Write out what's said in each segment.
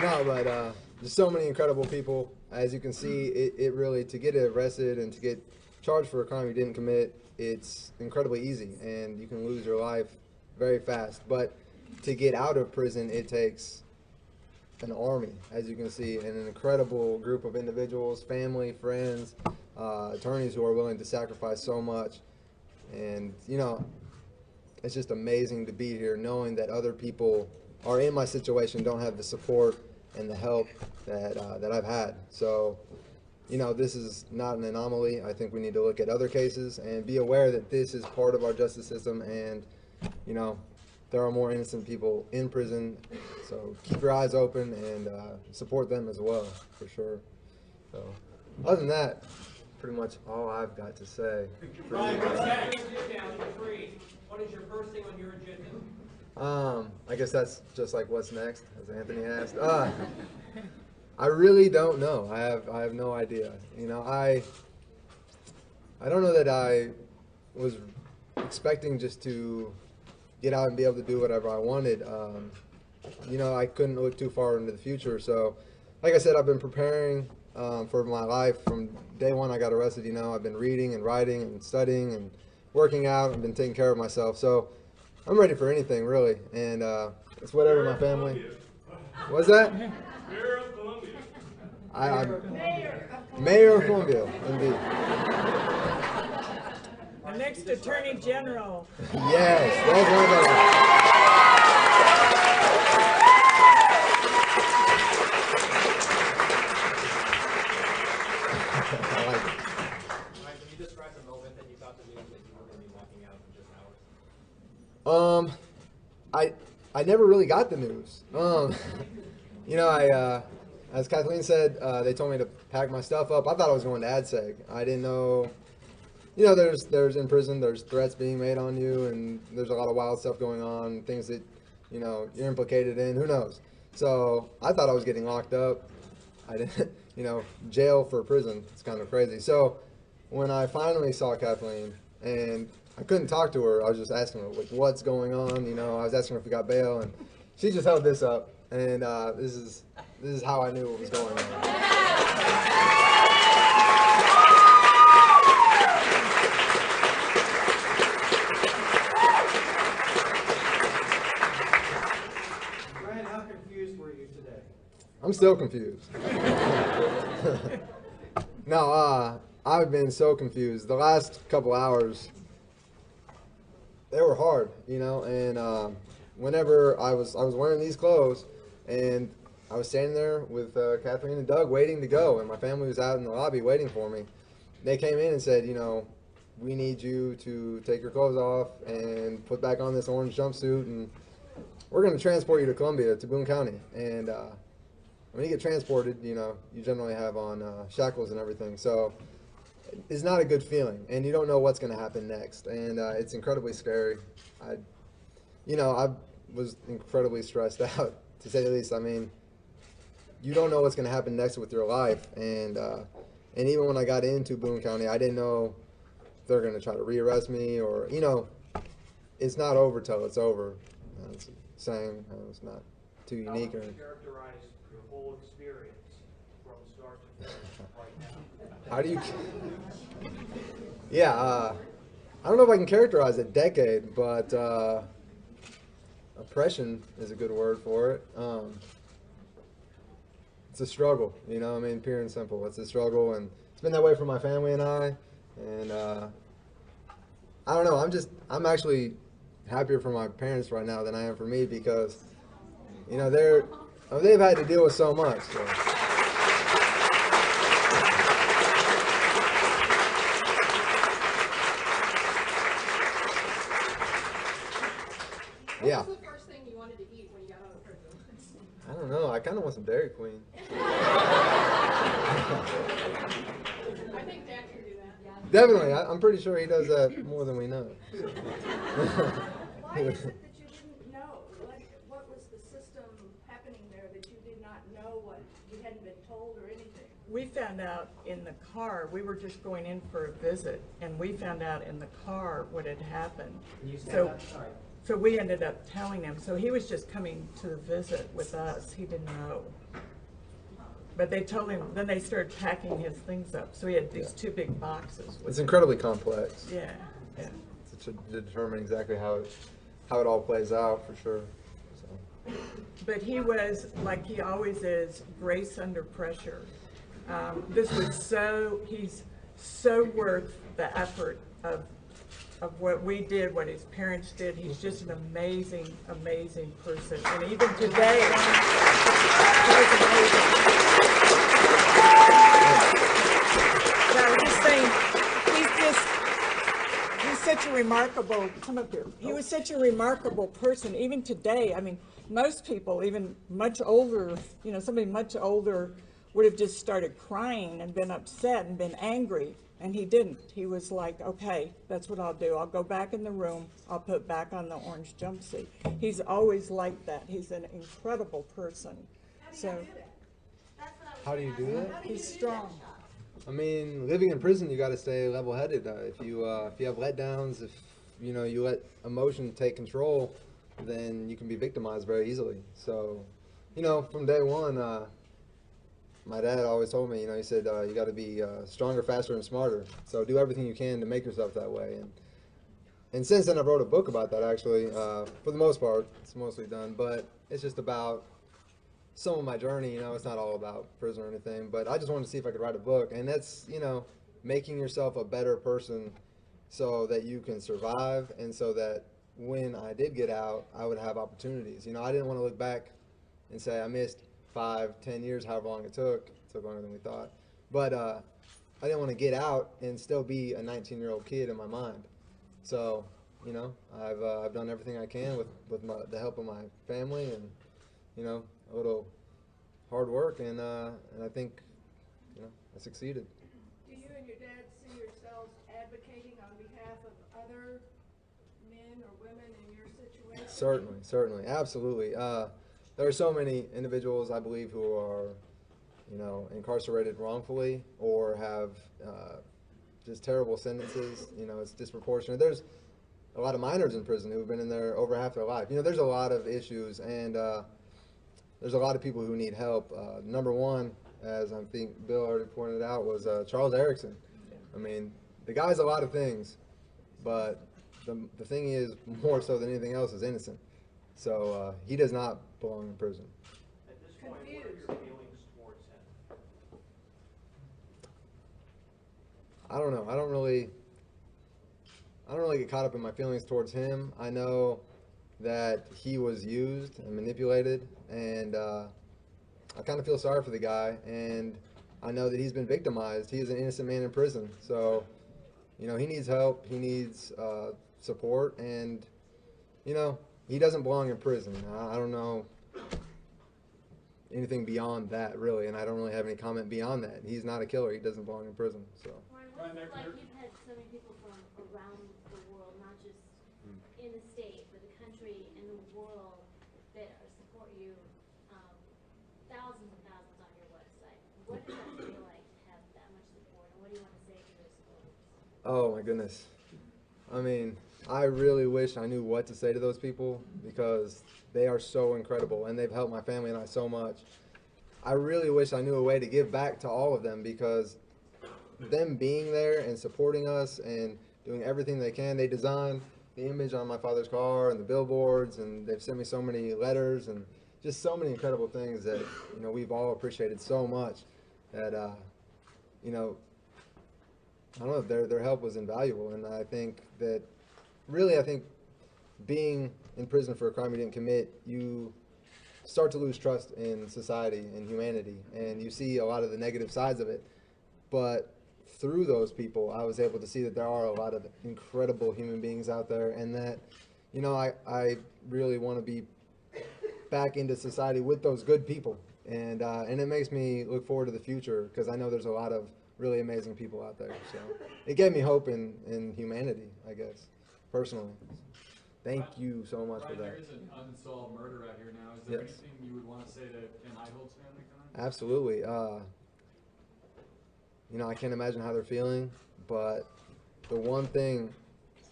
No, but there's so many incredible people. As you can see, it really, to get arrested and to get charged for a crime you didn't commit, it's incredibly easy, and you can lose your life very fast. But to get out of prison, it takes an army, as you can see, and an incredible group of individuals, family, friends, attorneys who are willing to sacrifice so much. And, you know, it's just amazing to be here knowing that other people are in my situation, don't have the support and the help that I've had. So, you know, this is not an anomaly. I think we need to look at other cases and be aware that this is part of our justice system, and, you know, there are more innocent people in prison. So keep your eyes open and support them as well, for sure. So other than that, pretty much all I've got to say. Ryan, what's next? You're free. What is your first thing on your agenda? I guess that's just like what's next, as Anthony asked. I really don't know. I have no idea. You know, I don't know that I was expecting just to get out and be able to do whatever I wanted. You know, I couldn't look too far into the future. So, like I said, I've been preparing for my life from day one I got arrested. You know, I've been reading and writing and studying and working out. I've been taking care of myself. So I'm ready for anything, really. And it's whatever my family. What's that? Mayor of Columbia. Mayor of Columbia, indeed. The next Attorney General. Yes, that's one of I like it. Ryan, can you describe the moment that you got the news that you were going to be walking out in just hours? I never really got the news. You know, as Kathleen said, they told me to pack my stuff up. I thought I was going to ADSEG. I didn't know. You know, there's in prison, there's threats being made on you, and there's a lot of wild stuff going on, things that, you know, you're implicated in. Who knows? So I thought I was getting locked up. I didn't, you know, jail for prison. It's kind of crazy. So when I finally saw Kathleen, and I couldn't talk to her, I was just asking her, like, what's going on? You know, I was asking her if we got bail, and she just held this up, and this is how I knew what was going on. I'm still confused. No, I've been so confused. The last couple hours, they were hard, you know, and whenever I was wearing these clothes, and I was standing there with Kathleen and Doug waiting to go, and my family was out in the lobby waiting for me. They came in and said, you know, we need you to take your clothes off and put back on this orange jumpsuit, and we're going to transport you to Columbia, to Boone County. And when you get transported, you know, you generally have on shackles and everything. So it's not a good feeling, and you don't know what's going to happen next. And it's incredibly scary. I was incredibly stressed out, to say the least. I mean, you don't know what's going to happen next with your life. And even when I got into Boone County, I didn't know if they're going to try to rearrest me, or, you know, it's not over till it's over. It's saying, it's not too unique. How would you characterize your whole experience from start to finish right now? How do you? Yeah, I don't know if I can characterize a decade, but oppression is a good word for it. It's a struggle, you know. I mean, pure and simple. It's a struggle, and it's been that way for my family and I. And I don't know. I'm actually happier for my parents right now than I am for me, because, you know, they've had to deal with so much. So. Yeah. What was the first thing you wanted to eat when you got out of prison? I don't know. I kind of want some Dairy Queen. I think Dad can do that. Definitely. I'm pretty sure he does that more than we know. Why is it that you didn't know? What was the system happening there that you did not know, what you hadn't been told or anything? We found out in the car. We were just going in for a visit, and we found out in the car what had happened. Can you stand So up? Sorry. So we ended up telling him. So he was just coming to visit with us. He didn't know. But they told him, then they started packing his things up. So he had these 2 big boxes. It's incredibly complex. Yeah, yeah. To determine exactly how it all plays out, for sure. So. But he was, like he always is, grace under pressure. This was he's so worth the effort of what we did, what his parents did. He's just an amazing, amazing person. And even today, he was amazing. But I was just saying, he's such a remarkable, come up here. He was such a remarkable person. Even today, I mean, most people, even much older, somebody much older would have just started crying and been upset and been angry. And he didn't. He was like, okay, that's what I'll do. I'll go back in the room. I'll put back on the orange jumpsuit. He's always like that. He's an incredible person. How do you do that? He's strong. I mean, living in prison, you got to stay level-headed. If you have letdowns, if you let emotion take control, then you can be victimized very easily. So, from day one, my dad always told me, he said, you got to be stronger, faster, and smarter. So do everything you can to make yourself that way. And since then, I wrote a book about that, actually. For the most part, it's mostly done. But it's just about some of my journey. It's not all about prison or anything. But I just wanted to see if I could write a book. And that's, making yourself a better person so that you can survive and so that when I did get out, I would have opportunities. I didn't want to look back and say I missed 5, 10 years, however long it took. It took longer than we thought. But I didn't want to get out and still be a 19-year-old kid in my mind. So, I've done everything I can with the help of my family and, a little hard work, and I think, I succeeded. Do you and your dad see yourselves advocating on behalf of other men or women in your situation? Certainly, absolutely. There are so many individuals, I believe, who are, incarcerated wrongfully or have just terrible sentences. It's disproportionate. There's a lot of minors in prison who've been in there over half their life. There's a lot of issues, and there's a lot of people who need help. Number one, as I think Bill already pointed out, was Charles Erickson. I mean, the guy's a lot of things, but the thing is, more so than anything else, is innocent. So he does not belong in prison. At this point, what are your feelings towards him? I don't know. I don't really get caught up in my feelings towards him. I know that he was used and manipulated, and I kind of feel sorry for the guy, and I know that he's been victimized. He is an innocent man in prison. So, he needs help. He needs support, and, he doesn't belong in prison. I don't know anything beyond that, really, and I don't really have any comment beyond that. He's not a killer. He doesn't belong in prison. So. Ryan, what's it like you've had so many people from around the world, not just in the state, but the country and the world that support you, thousands and thousands on your website. What does that feel like to have that much support, and what do you want to say to those supporters? Oh my goodness. I mean, I really wish I knew what to say to those people because they are so incredible and they've helped my family and I so much. I really wish I knew a way to give back to all of them because them being there and supporting us and doing everything they can, they designed the image on my father's car and the billboards, and they've sent me so many letters and just so many incredible things that, we've all appreciated so much that, I don't know, their help was invaluable. And I think that really, being in prison for a crime you didn't commit, you start to lose trust in society and humanity, and you see a lot of the negative sides of it. But through those people, I was able to see that there are a lot of incredible human beings out there, and that, I really want to be back into society with those good people. And it makes me look forward to the future because I know there's a lot of really amazing people out there. So it gave me hope in humanity, I guess, personally. Thank you so much for that. There is an unsolved murder out here now. Is there Yes. anything you would want to say to Ken Heidhold's family tonight? Absolutely. I can't imagine how they're feeling, but the one thing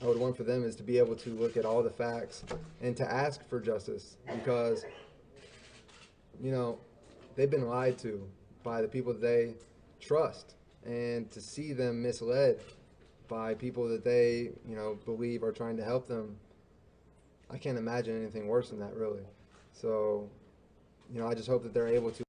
I would want for them is to be able to look at all the facts and to ask for justice, because, you know, they've been lied to by the people that they trust, and to see them misled by people that they, you know, believe are trying to help them, I can't imagine anything worse than that, really. So, you know, I just hope that they're able to.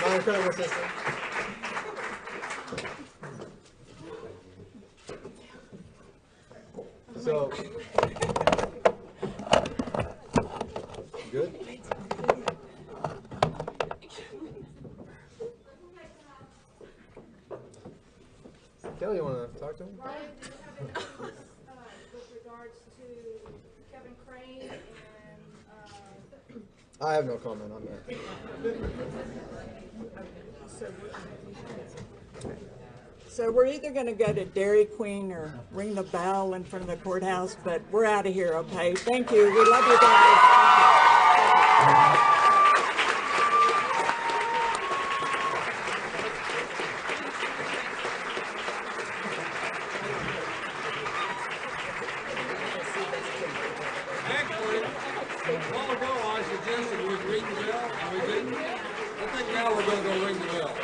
My incredible sister. So, good? Kelly, you want to talk to him? Ryan, do you have any comments, with regards to Kevin Crane and, I have no comment on that. So we're either gonna go to Dairy Queen or ring the bell in front of the courthouse, but we're out of here, okay? Thank you, we love you guys. Actually, a while ago I suggested we ring the bell, and we didn't. I think now we're going to go ring the bell.